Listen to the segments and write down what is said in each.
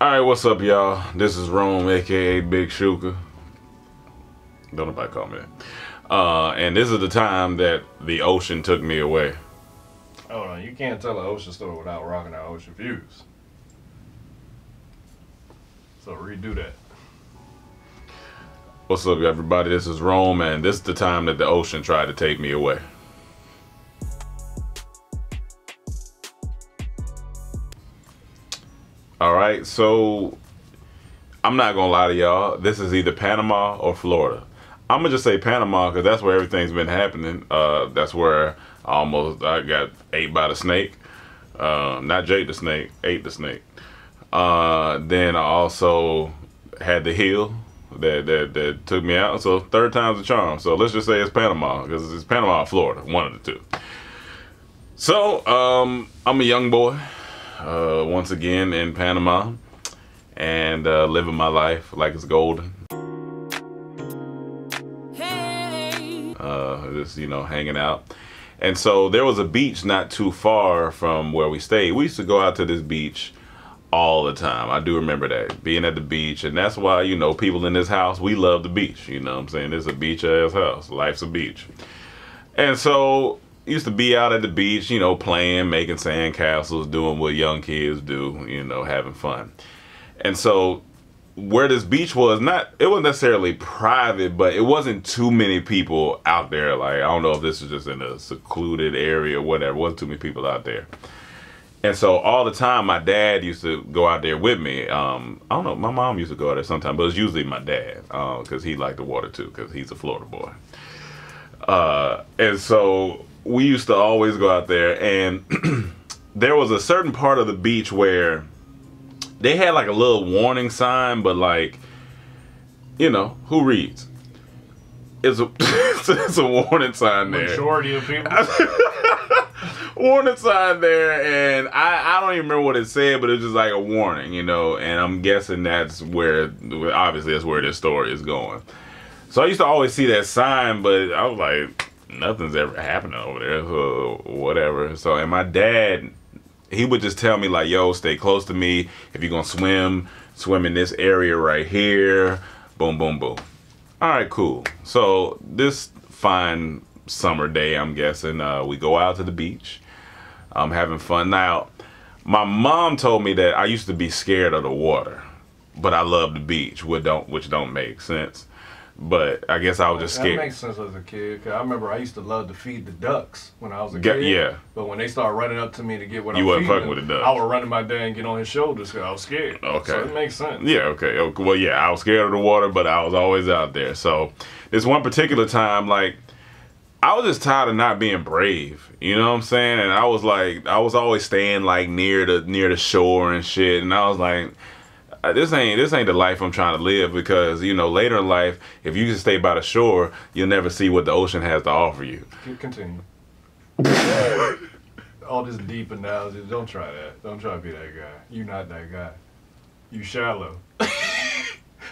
Alright, what's up, y'all? This is Rome, aka Big Shuka. Don't nobody call me that. And this is the time that the ocean took me away. Hold on, you can't tell an ocean story without rocking our ocean views. So redo that. What's up, everybody? This is Rome, and this is the time that the ocean tried to take me away. Alright, so I'm not gonna lie to y'all. This is either Panama or Florida. I'm gonna just say Panama because that's where everything's been happening. That's where I got ate by the snake. Not Jake the snake, ate the snake. Then I also had the hill that took me out. So third time's the charm. So let's just say it's Panama because it's Panama or Florida, one of the two. So I'm a young boy. Once again in Panama and living my life like it's golden. Just, you know, hanging out. And so there was a beach not too far from where we stayed. We used to go out to this beach all the time. I do remember that, being at the beach. And that's why, you know, people in this house, we love the beach. You know what I'm saying? It's a beach ass house. Life's a beach. And so used to be out at the beach, you know, playing, making sand castles, doing what young kids do, you know, having fun. And so where this beach was, it wasn't necessarily private, but it wasn't too many people out there. Like, I don't know if this is just in a secluded area or whatever. It wasn't too many people out there. And so all the time, my dad used to go out there with me. I don't know, my mom used to go out there sometimes, but it was usually my dad, because he liked the water too, because he's a Florida boy. And so we used to always go out there, and there was a certain part of the beach where they had like a little warning sign, but like, you know, who reads? It's a, it's a warning sign there. Majority of people. Warning sign there, and I don't even remember what it said, but it was just like a warning, you know, and I'm guessing that's where, obviously that's where this story is going. So I used to always see that sign, but I was like, nothing's ever happening over there, so whatever. So, and my dad, he would just tell me like, yo, stay close to me. If you're gonna swim in this area right here. Boom, boom, boom. All right, cool. So this fine summer day, I'm guessing, we go out to the beach. I'm having fun. Now, my mom told me that I used to be scared of the water, but I love the beach, which don't make sense. But I guess I was just scared. That makes sense as a kid, because I remember I used to love to feed the ducks when I was a kid. Yeah. But when they started running up to me to get what I'm You wasn't feeding fucking with the ducks. I would run to my dad and get on his shoulders because I was scared. Okay. So it makes sense. Yeah, okay. Well, yeah, I was scared of the water, but I was always out there. So this one particular time, like, I was just tired of not being brave. You know what I'm saying? And I was like, I was always staying like near the shore and shit. And I was like, this ain't the life I'm trying to live, because, you know, later in life, if you just stay by the shore, you'll never see what the ocean has to offer you. Continue. All this deep analogy, don't try that. Don't try to be that guy. You're not that guy. You shallow.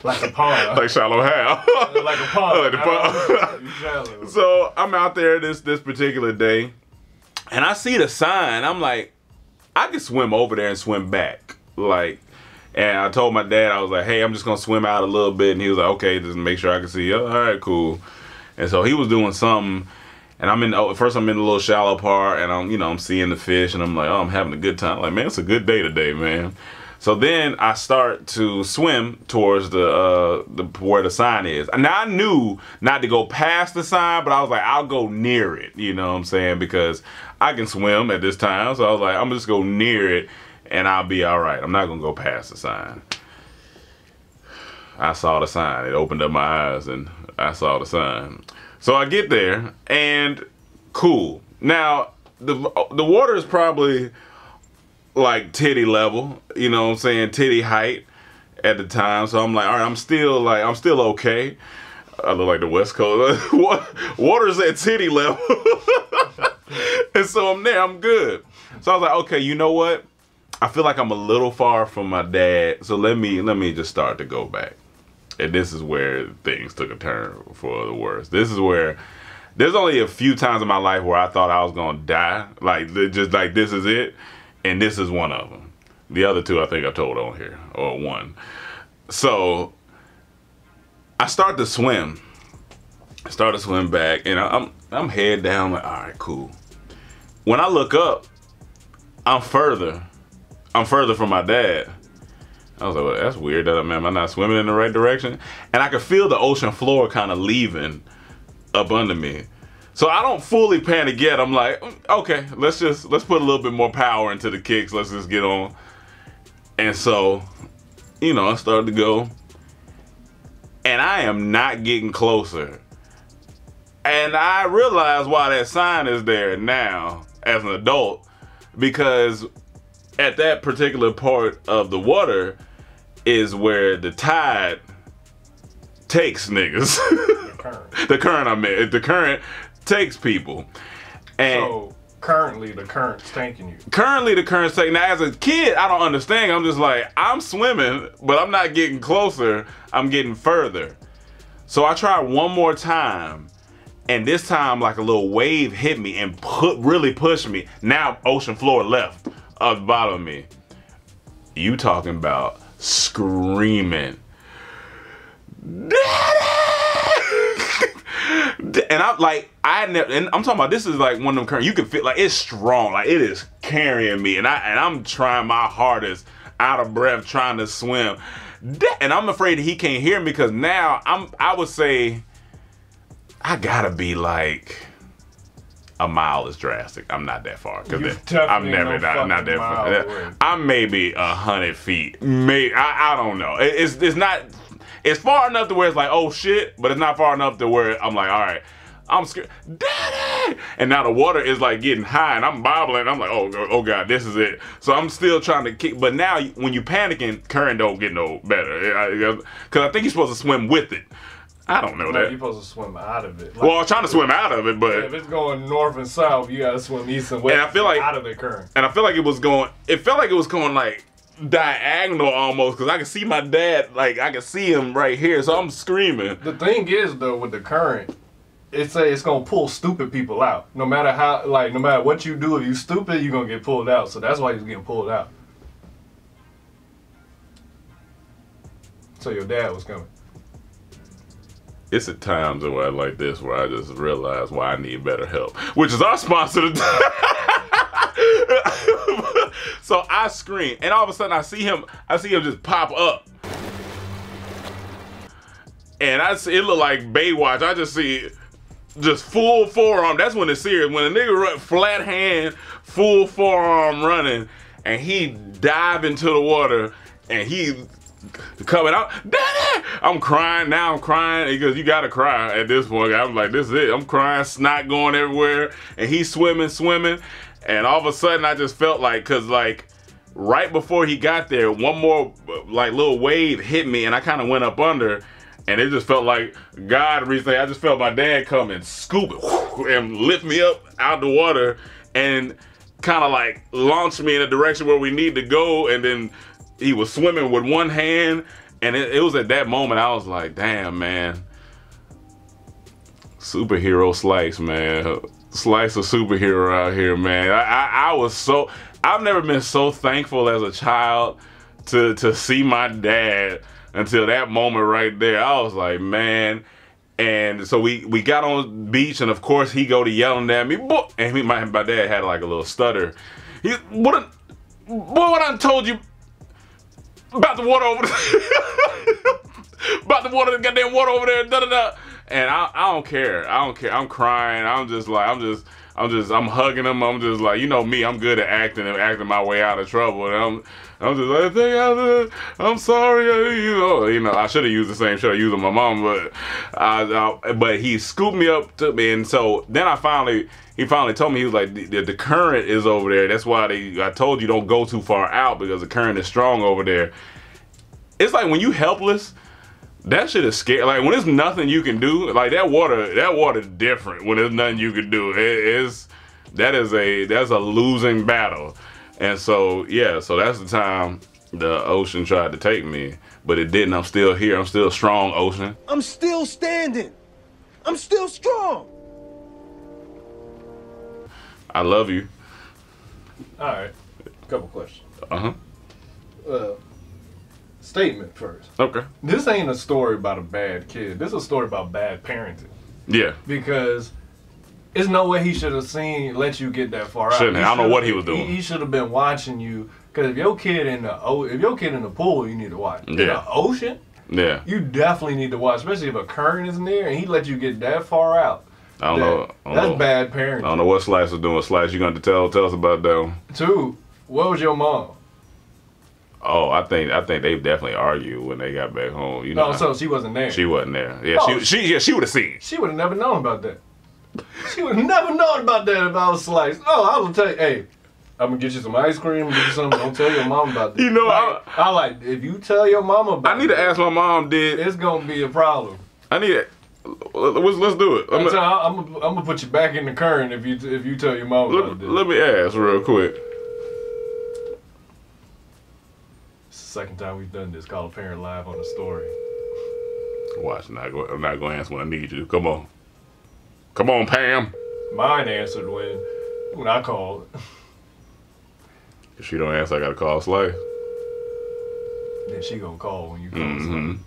Like a pond. Like shallow how? Like a pond. Like the pond. You shallow. So I'm out there this particular day, and I see the sign. I'm like, I can swim over there and swim back. Like, and I told my dad, I was like, hey, I'm just gonna swim out a little bit, and he was like, okay, just make sure I can see you. All right, cool. And so he was doing something, and first I'm in the little shallow part, and I'm seeing the fish, and I'm like, oh, I'm having a good time. Like, man, it's a good day today, man. So then I start to swim towards the where the sign is. Now I knew not to go past the sign, but I was like, I'll go near it. You know what I'm saying? Because I can swim at this time, so I was like, I'm just go near it, and I'll be all right. I'm not gonna go past the sign. I saw the sign. It opened up my eyes, and I saw the sign. So I get there, and cool. Now the water is probably like titty level, you know what I'm saying, titty height at the time. So I'm like, all right, I'm still okay. I look like the West Coast. Water's at titty level. And so I'm there, I'm good. So I was like, okay, you know what? I feel like I'm a little far from my dad, so let me just start to go back. And this is where things took a turn for the worse. This is where, there's only a few times in my life where I thought I was gonna die. Like, just like, this is it. And this is one of them. The other two I think I told on here, or one. So I start to swim. Back, and I'm head down. Like, all right, cool. When I look up, I'm further from my dad. I was like, well, that's weird. Am I not swimming in the right direction? And I could feel the ocean floor kind of leaving up under me. So I don't fully panic yet. I'm like, okay, let's put a little bit more power into the kicks. Let's just get on. And so, I started to go. And I am not getting closer. And I realize why that sign is there now as an adult, because at that particular part of the water is where the tide takes niggas. The current takes people. And so currently the current's taking you. Currently the current's taking. Now as a kid, I don't understand. I'm just like, I'm swimming, but I'm not getting closer. I'm getting further. So I tried one more time. And this time, like a little wave hit me and really pushed me. Now, ocean floor left at the bottom of me. You talking about screaming, Daddy! And I'm like, and I'm talking about, this is like one of them currents. You can feel like it's strong, like it is carrying me, and I'm trying my hardest, out of breath, trying to swim. And I'm afraid he can't hear me because now I would say, I gotta be like, a mile is drastic. I'm not that far. I'm never not that far. I'm maybe 100 feet. I don't know. It's not. It's far enough to where it's like, oh shit, but it's not far enough to where I'm like, all right, I'm scared, Daddy. And now the water is like getting high, and I'm bobbling. I'm like, oh god, this is it. So I'm still trying to kick. But now when you panicking, current don't get no better. Because I think you're supposed to swim with it. I don't know that. You're supposed to swim out of it. Like, well, I'm trying to swim out of it, but if it's going north and south, you gotta swim east and west. And I feel like out of the current. And I feel like it felt like it was going like diagonal almost, because I can see my dad, like I can see him right here, so I'm screaming. The thing is though, with the current, it's gonna pull stupid people out. No matter how, no matter what you do, if you stupid, you're gonna get pulled out. So that's why he's getting pulled out. So your dad was coming. It's at times like this where I just realize why I need better help, which is our sponsor today. So I scream, and all of a sudden I see him just pop up, and it look like Baywatch. I just see just full forearm. That's when it's serious. When a nigga run flat hand, full forearm running, and he dive into the water, and he coming out, Daddy! I'm crying. Now I'm crying because you gotta cry at this point. I'm like, this is it. I'm crying, snot going everywhere, and he's swimming, and all of a sudden I just felt like, cause like right before he got there, one more like little wave hit me, and I kind of went up under, and it just felt like God recently. I just felt my dad come and scoop it and lift me up out the water and kind of like launch me in a direction where we need to go, and then he was swimming with one hand, and it was at that moment I was like, damn, man. Superhero Slice, man. Slice a superhero out here, man. I've never been so thankful as a child to see my dad until that moment right there. I was like, man. And so we got on the beach, and of course he go to yelling at me, and my dad had like a little stutter. What I told you about the water over there. About the water, the goddamn water over there, da-da-da. And I don't care. I'm crying. I'm hugging him. I'm just like, you know me, I'm good at acting my way out of trouble. And I'm just like, I'm sorry. You know, I should have used the same shit I used on my mom, but he scooped me up to me, and so then he finally told me, he was like, the current is over there. That's why I told you don't go too far out, because the current is strong over there. It's like when you helpless, that shit is scary. Like when there's nothing you can do, like that water's different when there's nothing you can do. That's a losing battle. And so yeah, so that's the time the ocean tried to take me, but it didn't. I'm still here. I'm still strong, ocean. I'm still standing. I'm still strong. I love you. All right, couple questions. statement first. Okay. This ain't a story about a bad kid. This is a story about bad parenting. Yeah. Because there's no way he should have let you get that far out. Shouldn't have. I don't know what he was doing. He should have been watching you. Because if your kid in the pool, you need to watch. Yeah. In the ocean, yeah, you definitely need to watch, especially if a current is near and he let you get that far out. I don't know. That's bad parenting. I don't know what Slice was doing. Slice, you going to tell us about that one? Two, what was your mom? Oh, I think they definitely argued when they got back home. You know. No, so she wasn't there. She wasn't there. Yeah, Oh, she would have seen. She would have never known about that. She would have never known about that if I was Slice. Oh, I would tell you, hey, I'm gonna get you some ice cream, get you something. Don't tell your mom about this. You know, if you tell your mama about I need to ask my mom. it's gonna be a problem. I need it. Let's do it. I'm gonna put you back in the current if you tell your mama about this. Let me ask real quick. It's the second time we've done this. Call a parent live on the story. Watch, I'm not going to answer when I need you to. Come on, Pam. Mine answered when I called. If she don't answer, I gotta call Slice. Then she gonna call when you call. Mm-hmm.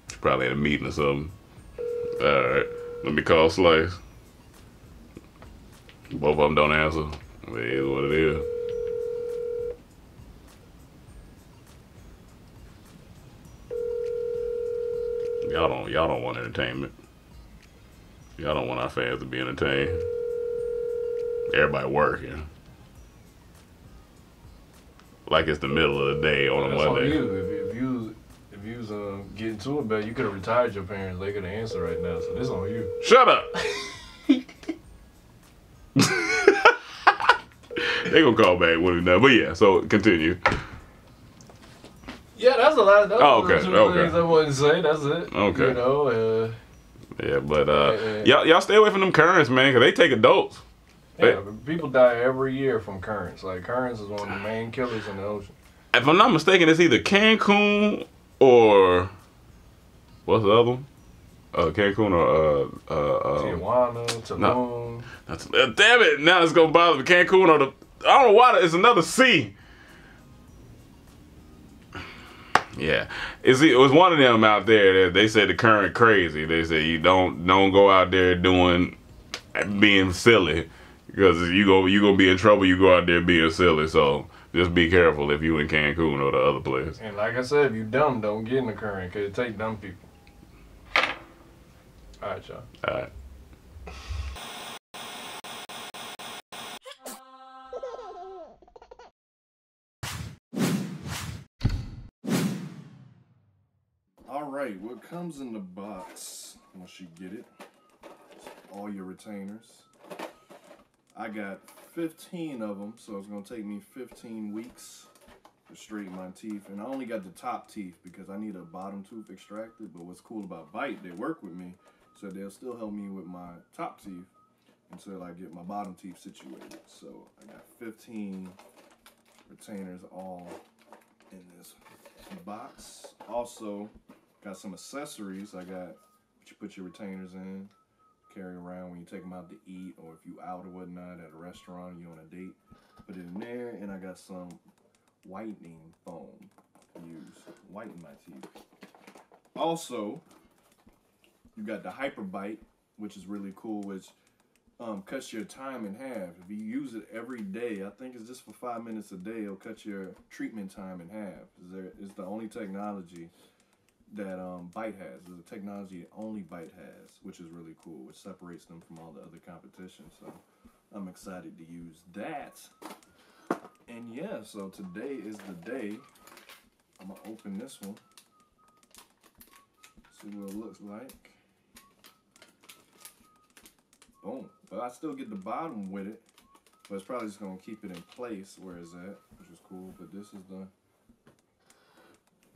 She probably in a meeting or something. All right, let me call Slice. Both of them don't answer. It is what it is. Y'all don't want entertainment. Y'all don't want our fans to be entertained. Everybody working. Like it's the middle of the day on a Monday. That's on you. If you was getting to it, but you could have retired your parents. They could have answered right now. So this on you. Shut up. They gonna call back when we done. But yeah, so continue. Yeah, that's a lot. Those Oh, okay, are the two okay. things I wouldn't say. That's it. Okay. You know. Yeah, but y'all stay away from them currents, man, because they take adults. Yeah, people die every year from currents. Like currents is one of the main killers in the ocean. If I'm not mistaken, it's either Cancun or what's the other one? Cancun or Tijuana, Tulum. No, damn it! Now it's gonna bother me. Cancun or I don't know why. It's another C. Yeah, it was one of them out there that they said the current crazy. They said you don't go out there being silly because you gonna be in trouble. You go out there being silly. So just be careful if you in Cancun or the other place. And like I said, if you dumb, don't get in the current because it take dumb people. All right, y'all. All right. Alright, what comes in the box once you get it, all your retainers. I got 15 of them, so it's going to take me 15 weeks to straighten my teeth. And I only got the top teeth because I need a bottom tooth extracted. But what's cool about Bite, they work with me, so they'll still help me with my top teeth until I get my bottom teeth situated. So I got 15 retainers all in this box. Also, got some accessories. I got what you put your retainers in, carry around when you take them out to eat, or if you out or whatnot at a restaurant, you on a date, put it in there. And I got some whitening foam to use, whiten my teeth. Also, you got the Hyper Bite, which is really cool, which cuts your time in half. If you use it every day, I think it's just for 5 minutes a day, it'll cut your treatment time in half. It's the only technology that Bite has. It's a technology that only Bite has, which is really cool, which separates them from all the other competition. So I'm excited to use that. And yeah, so today is the day. I'm gonna open this one, see what it looks like. Boom. But I still get the bottom with it, but it's probably just gonna keep it in place where it's at, which is cool. But this is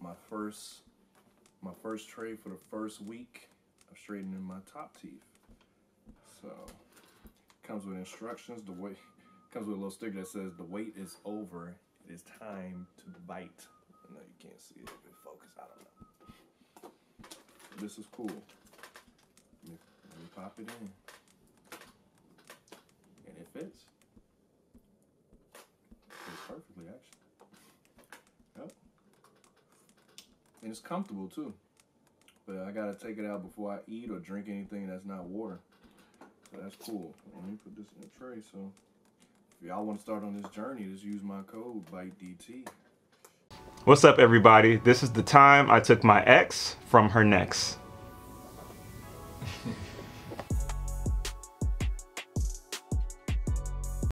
my first tray for the first week of straightening my top teeth. So comes with instructions. Comes with a little sticker that says the wait is over. It is time to bite. I know you can't see it. If it focus, I don't know. This is cool. Let me pop it in. And it fits. Fits perfectly, actually. Yep. And it's comfortable too. But I gotta take it out before I eat or drink anything that's not water. So that's cool. Let me put this in a tray. So if y'all want to start on this journey, just use my code BITEDT. What's up, everybody? This is the time I took my ex from her next.